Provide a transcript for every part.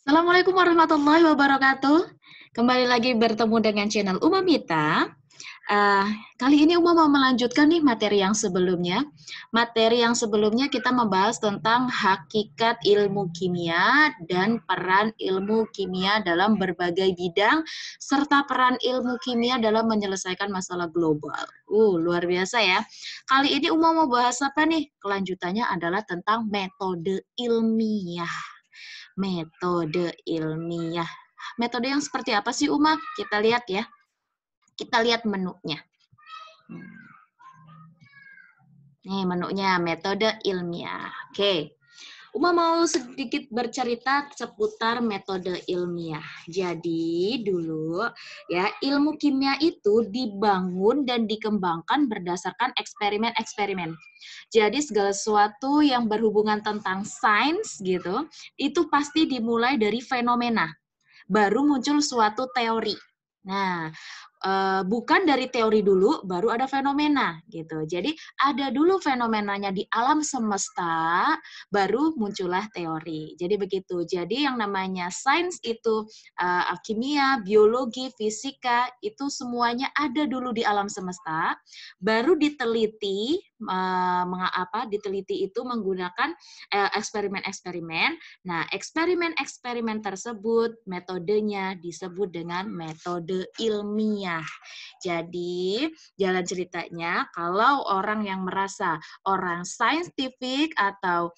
Assalamualaikum warahmatullahi wabarakatuh. Kembali lagi bertemu dengan channel Uma Mita. Eh, Kali ini Uma mau melanjutkan nih materi yang sebelumnya. Materi yang sebelumnya kita membahas tentang hakikat ilmu kimia dan peran ilmu kimia dalam berbagai bidang, serta peran ilmu kimia dalam menyelesaikan masalah global. Luar biasa ya. Kali ini Uma mau bahas apa nih? Kelanjutannya adalah tentang metode ilmiah. Metode ilmiah. Metode yang seperti apa sih, Uma? Kita lihat ya. Kita lihat menunya. Nih menunya, metode ilmiah. Oke. Uma mau sedikit bercerita seputar metode ilmiah. Jadi dulu ya ilmu kimia itu dibangun dan dikembangkan berdasarkan eksperimen-eksperimen. Jadi segala sesuatu yang berhubungan tentang sains gitu, itu pasti dimulai dari fenomena. Baru muncul suatu teori. Nah, bukan dari teori dulu, baru ada fenomena gitu. Jadi ada dulu fenomenanya di alam semesta, baru muncullah teori. Jadi begitu. Jadi yang namanya sains itu kimia, biologi, fisika itu semuanya ada dulu di alam semesta, baru diteliti diteliti itu menggunakan eksperimen-eksperimen. Nah, eksperimen-eksperimen tersebut metodenya disebut dengan metode ilmiah. Jadi, jalan ceritanya kalau orang yang merasa orang saintifik atau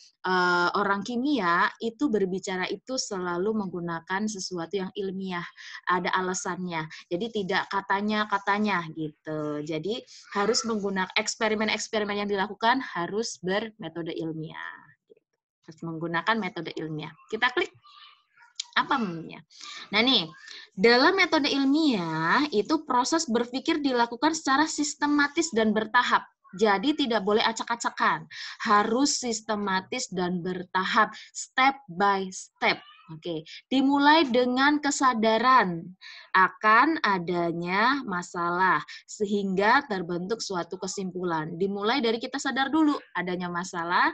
orang kimia itu berbicara itu selalu menggunakan sesuatu yang ilmiah, ada alasannya. Jadi tidak katanya-katanya gitu. Jadi harus menggunakan eksperimen-eksperimen yang dilakukan harus bermetode ilmiah. Harus menggunakan metode ilmiah. Kita klik apa menunya. Nah nih, dalam metode ilmiah itu proses berpikir dilakukan secara sistematis dan bertahap. Jadi tidak boleh acak-acakan, harus sistematis dan bertahap, step by step. Oke, dimulai dengan kesadaran akan adanya masalah sehingga terbentuk suatu kesimpulan. Dimulai dari kita sadar dulu adanya masalah,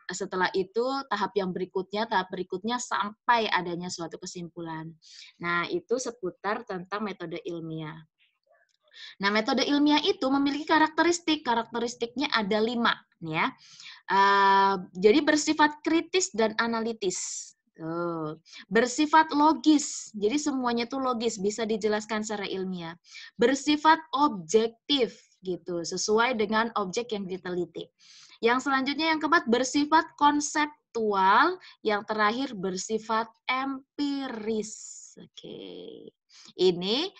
setelah itu tahap berikutnya sampai adanya suatu kesimpulan. Nah, itu seputar tentang metode ilmiah. Nah, metode ilmiah itu memiliki karakteristiknya ada 5, ya. Jadi bersifat kritis dan analitis. Bersifat logis, jadi semuanya itu logis, bisa dijelaskan secara ilmiah. Bersifat objektif, gitu, sesuai dengan objek yang diteliti. Yang selanjutnya yang keempat bersifat konseptual, yang terakhir bersifat empiris. Oke. Ini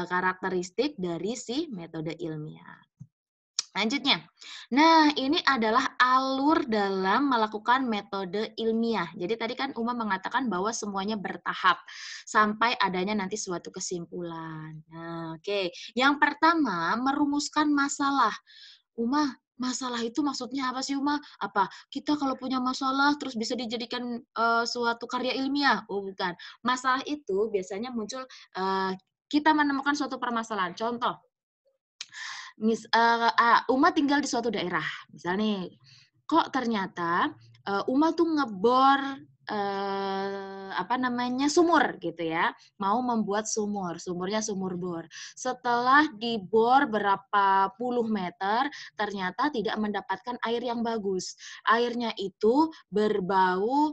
karakteristik dari si metode ilmiah. Lanjutnya. Nah, ini adalah alur dalam melakukan metode ilmiah. Jadi tadi kan Uma mengatakan bahwa semuanya bertahap sampai adanya nanti suatu kesimpulan. Nah, oke. Yang pertama, merumuskan masalah. Uma, masalah itu maksudnya apa sih, Uma? Apa kita kalau punya masalah terus bisa dijadikan suatu karya ilmiah? Oh, bukan. Masalah itu biasanya muncul kita menemukan suatu permasalahan. Contoh, Uma tinggal di suatu daerah. Misal nih, kok ternyata Uma tuh ngebor sumur gitu ya, mau membuat sumurnya sumur bor. Setelah dibor berapa puluh meter, ternyata tidak mendapatkan air yang bagus. Airnya itu berbau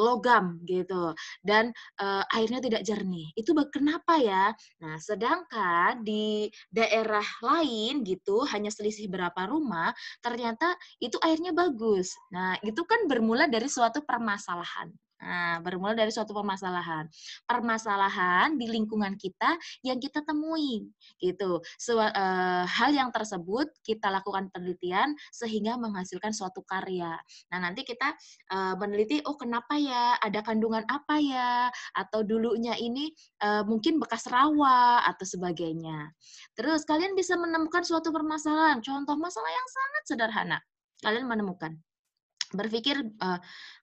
logam gitu, dan airnya tidak jernih. Itu kenapa ya? Nah, sedangkan di daerah lain gitu, hanya selisih berapa rumah, ternyata itu airnya bagus. Nah, itu kan bermula dari suatu permasalahan. Nah, bermula dari suatu permasalahan. Permasalahan di lingkungan kita yang kita temui, gitu. Hal yang tersebut kita lakukan penelitian sehingga menghasilkan suatu karya. Nah, nanti kita meneliti, oh kenapa ya, ada kandungan apa ya, atau dulunya ini mungkin bekas rawa atau sebagainya. Terus kalian bisa menemukan suatu permasalahan, contoh masalah yang sangat sederhana. Kalian menemukan, berpikir,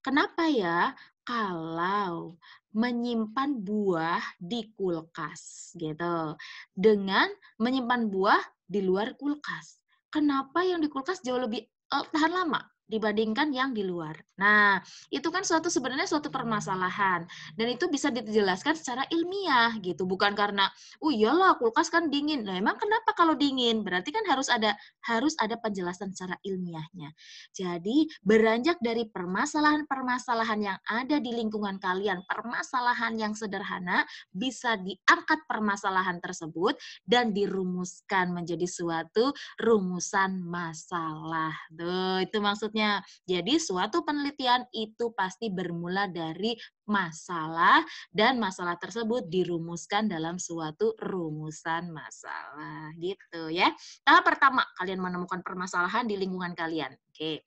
kenapa ya kalau menyimpan buah di kulkas gitu, dengan menyimpan buah di luar kulkas. Kenapa yang di kulkas jauh lebih tahan lama? dibandingkan yang di luar. Nah, itu kan sebenarnya suatu permasalahan dan itu bisa dijelaskan secara ilmiah gitu, bukan karena, "Oh iyalah kulkas kan dingin." Nah, emang kenapa kalau dingin? Berarti kan harus ada penjelasan secara ilmiahnya. Jadi, beranjak dari permasalahan-permasalahan yang ada di lingkungan kalian, permasalahan yang sederhana, bisa diangkat permasalahan tersebut dan dirumuskan menjadi suatu rumusan masalah. Tuh, itu maksudnya. Jadi suatu penelitian itu pasti bermula dari masalah dan masalah tersebut dirumuskan dalam suatu rumusan masalah. Gitu ya. Tahap pertama, kalian menemukan permasalahan di lingkungan kalian. Oke.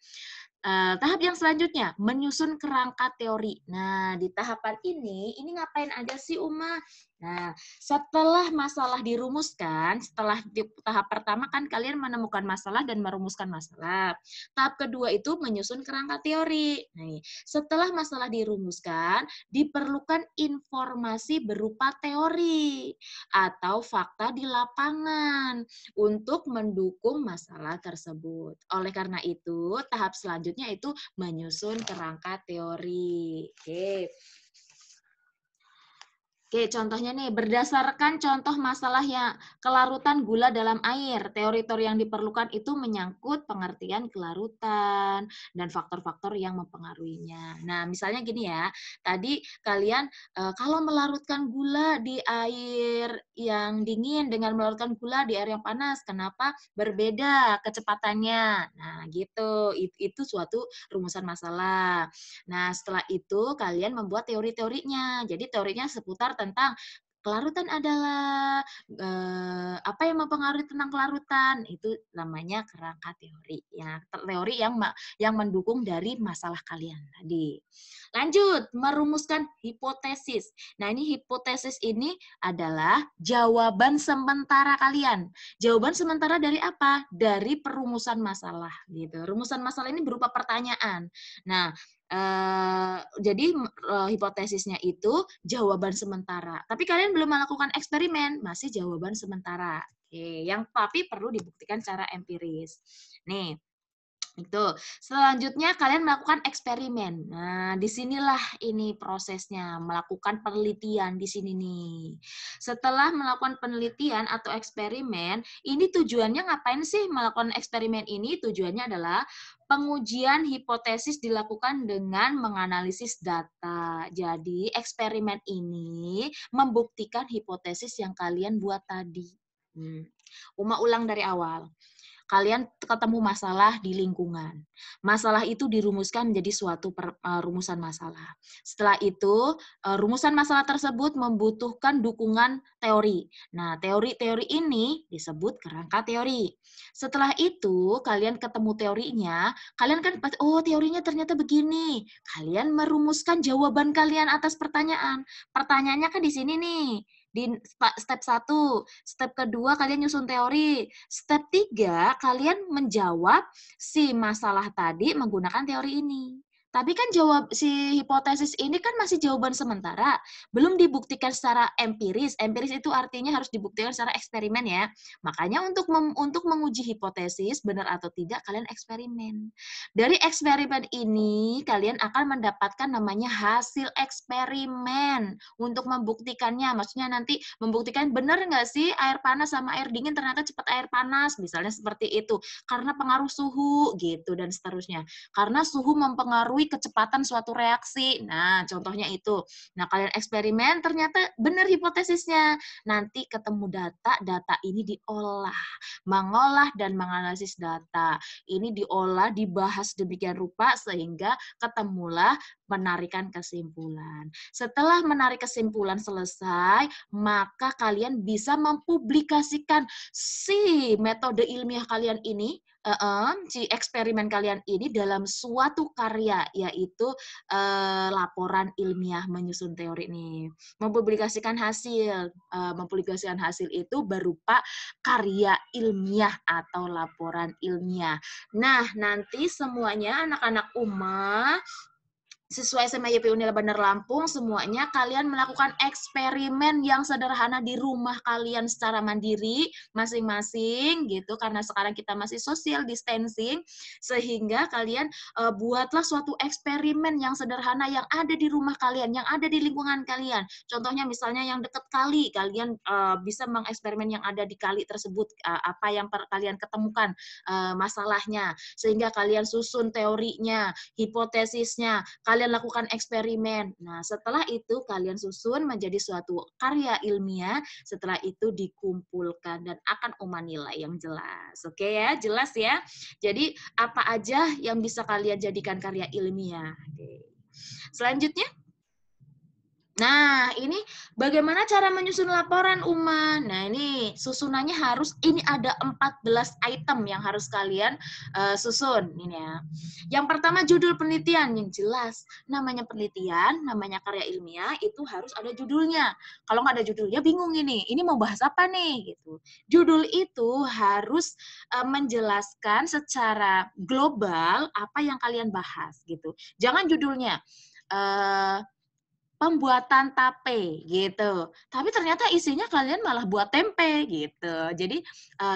Tahap yang selanjutnya, menyusun kerangka teori. Nah, di tahapan ini ngapain aja sih, Uma? Nah, setelah masalah dirumuskan, setelah di tahap pertama kan kalian menemukan masalah dan merumuskan masalah. Tahap kedua itu menyusun kerangka teori. Nah, setelah masalah dirumuskan, diperlukan informasi berupa teori atau fakta di lapangan untuk mendukung masalah tersebut. Oleh karena itu, tahap selanjutnya itu menyusun kerangka teori. Oke. Oke, contohnya nih, berdasarkan contoh masalah yang kelarutan gula dalam air, teori-teori yang diperlukan itu menyangkut pengertian kelarutan dan faktor-faktor yang mempengaruhinya. Nah, misalnya gini ya, tadi kalian kalau melarutkan gula di air yang dingin dengan melarutkan gula di air yang panas, kenapa berbeda kecepatannya? Nah, gitu. Itu suatu rumusan masalah. Nah, setelah itu kalian membuat teori-teorinya. Jadi teorinya seputar tentang kelarutan adalah apa yang mempengaruhi tentang kelarutan itu namanya kerangka teori ya teori yang mendukung dari masalah kalian tadi. Lanjut merumuskan hipotesis. Nah ini hipotesis ini adalah jawaban sementara kalian. Jawaban sementara dari apa? Dari perumusan masalah gitu. Rumusan masalah ini berupa pertanyaan. Nah jadi hipotesisnya itu jawaban sementara. Tapi kalian belum melakukan eksperimen, masih jawaban sementara. Oke, yang tapi perlu dibuktikan secara empiris. Nih, itu. Selanjutnya kalian melakukan eksperimen. Nah, disinilah ini prosesnya, melakukan penelitian di sini nih. Setelah melakukan penelitian atau eksperimen, ini tujuannya ngapain sih melakukan eksperimen ini? Tujuannya adalah pengujian hipotesis dilakukan dengan menganalisis data. Jadi, eksperimen ini membuktikan hipotesis yang kalian buat tadi. Uma ulang dari awal. Kalian ketemu masalah di lingkungan. Masalah itu dirumuskan menjadi suatu rumusan masalah. Setelah itu, rumusan masalah tersebut membutuhkan dukungan teori. Nah, teori-teori ini disebut kerangka teori. Setelah itu, kalian ketemu teorinya, kalian kan, oh teorinya ternyata begini. Kalian merumuskan jawaban kalian atas pertanyaan. Pertanyaannya kan di sini nih. Di step 1, step kedua kalian nyusun teori, step 3 kalian menjawab si masalah tadi menggunakan teori ini. Tapi kan jawab si hipotesis ini kan masih jawaban sementara, belum dibuktikan secara empiris. Empiris itu artinya harus dibuktikan secara eksperimen ya. Makanya untuk menguji hipotesis benar atau tidak kalian eksperimen. Dari eksperimen ini kalian akan mendapatkan namanya hasil eksperimen untuk membuktikannya. Maksudnya nanti membuktikan benar nggak sih air panas sama air dingin ternyata cepat air panas, misalnya seperti itu. Karena pengaruh suhu gitu dan seterusnya. Karena suhu mempengaruhi kecepatan suatu reaksi. Nah, contohnya itu. Nah, kalian eksperimen ternyata benar hipotesisnya. Nanti ketemu data, data ini diolah, mengolah dan menganalisis data. Ini diolah, dibahas demikian rupa sehingga ketemulah menarikan kesimpulan. Setelah menarik kesimpulan selesai, maka kalian bisa mempublikasikan si metode ilmiah kalian ini, si eksperimen kalian ini dalam suatu karya, yaitu laporan ilmiah menyusun teori nih. Mempublikasikan hasil itu berupa karya ilmiah atau laporan ilmiah. Nah, nanti semuanya anak-anak Uma siswa SMA YP Unila Bandar Lampung, semuanya kalian melakukan eksperimen yang sederhana di rumah kalian secara mandiri masing-masing gitu, karena sekarang kita masih social distancing, sehingga kalian buatlah suatu eksperimen yang sederhana yang ada di rumah kalian, yang ada di lingkungan kalian. Contohnya misalnya yang dekat kali, kalian bisa mengeksperimen yang ada di kali tersebut, apa yang kalian ketemukan masalahnya, sehingga kalian susun teorinya, hipotesisnya, kalian lakukan eksperimen. Nah, setelah itu kalian susun menjadi suatu karya ilmiah, setelah itu dikumpulkan dan akan nilai yang jelas. Oke ya, jelas ya. Jadi, apa aja yang bisa kalian jadikan karya ilmiah. Oke. Selanjutnya, nah, ini bagaimana cara menyusun laporan, Uma? Nah, ini susunannya ini ada 14 item yang harus kalian susun. Ini ya. Yang pertama, judul penelitian yang jelas. Namanya penelitian, namanya karya ilmiah, itu harus ada judulnya. Kalau nggak ada judulnya, bingung ini mau bahas apa nih? Gitu. Judul itu harus menjelaskan secara global apa yang kalian bahas. Gitu. Jangan judulnya pembuatan tape gitu. Tapi ternyata isinya kalian malah buat tempe gitu. Jadi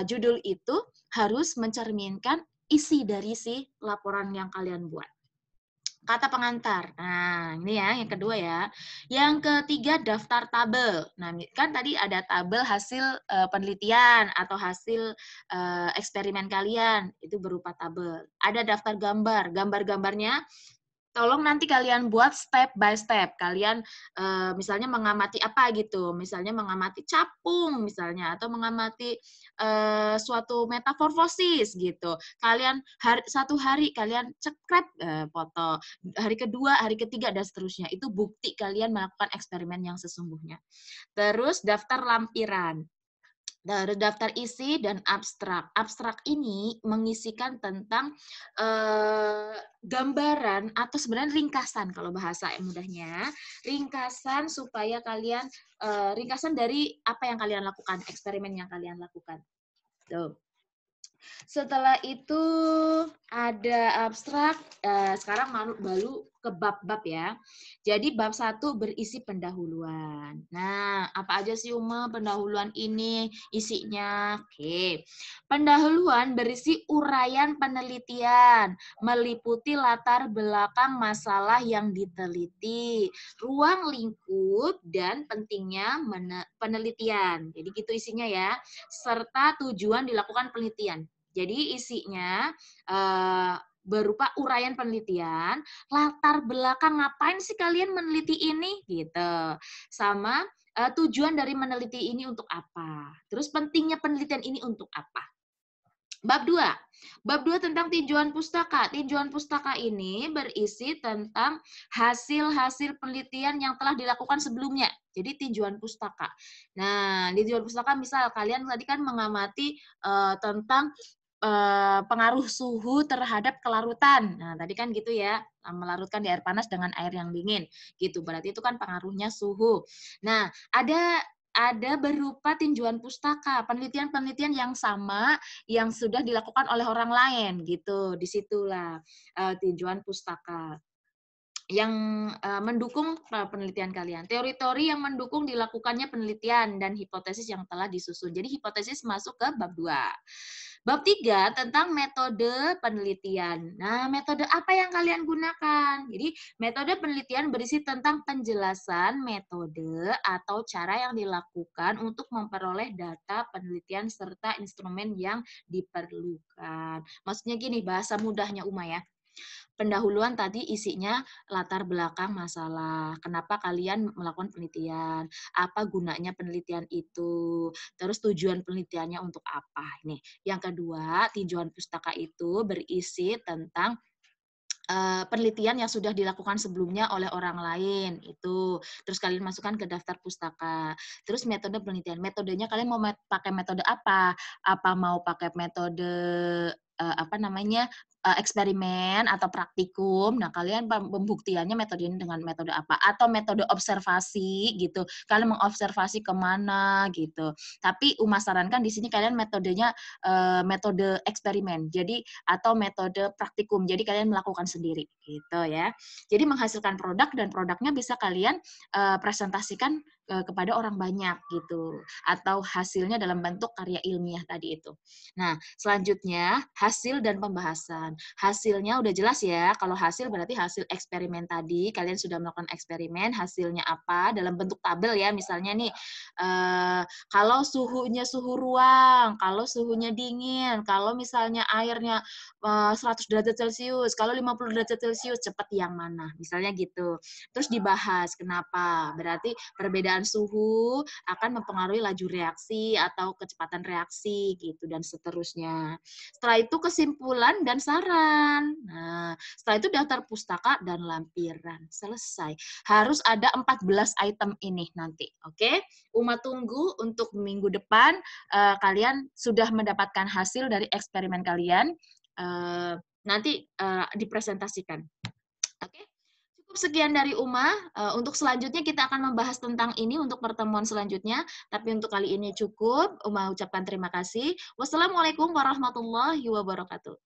judul itu harus mencerminkan isi dari si laporan yang kalian buat. Kata pengantar. Nah, ini ya yang kedua ya. Yang ketiga, daftar tabel. Nah, kan tadi ada tabel hasil penelitian atau hasil eksperimen kalian. Itu berupa tabel. Ada daftar gambar. Gambar-gambarnya tolong nanti kalian buat step by step. Kalian misalnya mengamati apa gitu, misalnya mengamati capung misalnya, atau mengamati suatu metamorfosis gitu. Kalian satu hari kalian cekrek foto, hari kedua, hari ketiga dan seterusnya. Itu bukti kalian melakukan eksperimen yang sesungguhnya. Terus daftar lampiran. Dari daftar isi dan abstrak. Abstrak ini mengisikan tentang gambaran atau sebenarnya ringkasan kalau bahasa yang mudahnya, ringkasan supaya kalian ringkasan dari apa yang kalian lakukan, eksperimen yang kalian lakukan. Tuh. Setelah itu ada abstrak, sekarang baru ke bab-bab ya. Jadi bab 1 berisi pendahuluan. Nah, apa aja sih Uma pendahuluan ini isinya? Oke. Pendahuluan berisi uraian penelitian, meliputi latar belakang masalah yang diteliti, ruang lingkup dan pentingnya penelitian. Jadi gitu isinya ya. Serta tujuan dilakukan penelitian. Jadi isinya berupa uraian penelitian, latar belakang ngapain sih kalian meneliti ini gitu. Sama tujuan dari meneliti ini untuk apa. Terus pentingnya penelitian ini untuk apa. Bab 2. Bab 2 tentang tinjauan pustaka. Tinjauan pustaka ini berisi tentang hasil-hasil penelitian yang telah dilakukan sebelumnya. Jadi tinjauan pustaka. Nah, di tinjauan pustaka misal kalian tadi kan mengamati tentang pengaruh suhu terhadap kelarutan. Nah, tadi kan gitu ya, melarutkan di air panas dengan air yang dingin. Gitu, berarti itu kan pengaruhnya suhu. Nah, ada berupa tinjauan pustaka, penelitian-penelitian yang sama yang sudah dilakukan oleh orang lain gitu. Disitulah tinjauan pustaka yang mendukung penelitian kalian. Teori-teori yang mendukung dilakukannya penelitian dan hipotesis yang telah disusun. Jadi hipotesis masuk ke bab 2. Bab 3 tentang metode penelitian. Nah, metode apa yang kalian gunakan? Jadi, metode penelitian berisi tentang penjelasan metode atau cara yang dilakukan untuk memperoleh data penelitian serta instrumen yang diperlukan. Maksudnya gini, bahasa mudahnya Uma ya. Pendahuluan tadi isinya latar belakang masalah, kenapa kalian melakukan penelitian, apa gunanya penelitian itu, terus tujuan penelitiannya untuk apa. Nih, yang kedua, tinjauan pustaka itu berisi tentang penelitian yang sudah dilakukan sebelumnya oleh orang lain itu, terus kalian masukkan ke daftar pustaka. Terus metode penelitian, metodenya kalian mau pakai metode apa? Apa mau pakai metode apa namanya eksperimen atau praktikum. Nah, kalian pembuktiannya metode ini dengan metode apa? Atau metode observasi gitu. Kalian mengobservasi kemana gitu. Tapi Uma sarankan di sini kalian metodenya metode eksperimen. Jadi atau metode praktikum. Jadi kalian melakukan sendiri gitu ya. Jadi menghasilkan produk dan produknya bisa kalian presentasikan kepada orang banyak gitu atau hasilnya dalam bentuk karya ilmiah tadi itu. Nah, selanjutnya hasil dan pembahasan. Hasilnya udah jelas ya. Kalau hasil berarti hasil eksperimen tadi, kalian sudah melakukan eksperimen, hasilnya apa dalam bentuk tabel ya. Misalnya nih kalau suhunya suhu ruang, kalau suhunya dingin, kalau misalnya airnya 100 derajat Celcius, kalau 50 derajat Celcius cepat yang mana? Misalnya gitu. Terus dibahas kenapa? Berarti perbedaan suhu akan mempengaruhi laju reaksi atau kecepatan reaksi gitu dan seterusnya. Setelah itu kesimpulan dan saran. Nah, setelah itu daftar pustaka dan lampiran. Selesai. Harus ada 14 item ini nanti, oke? Uma tunggu untuk minggu depan kalian sudah mendapatkan hasil dari eksperimen kalian. Nanti dipresentasikan. Oke? Cukup sekian dari Uma. Untuk selanjutnya kita akan membahas tentang ini untuk pertemuan selanjutnya. Tapi untuk kali ini cukup. Uma ucapkan terima kasih. Wassalamualaikum warahmatullahi wabarakatuh.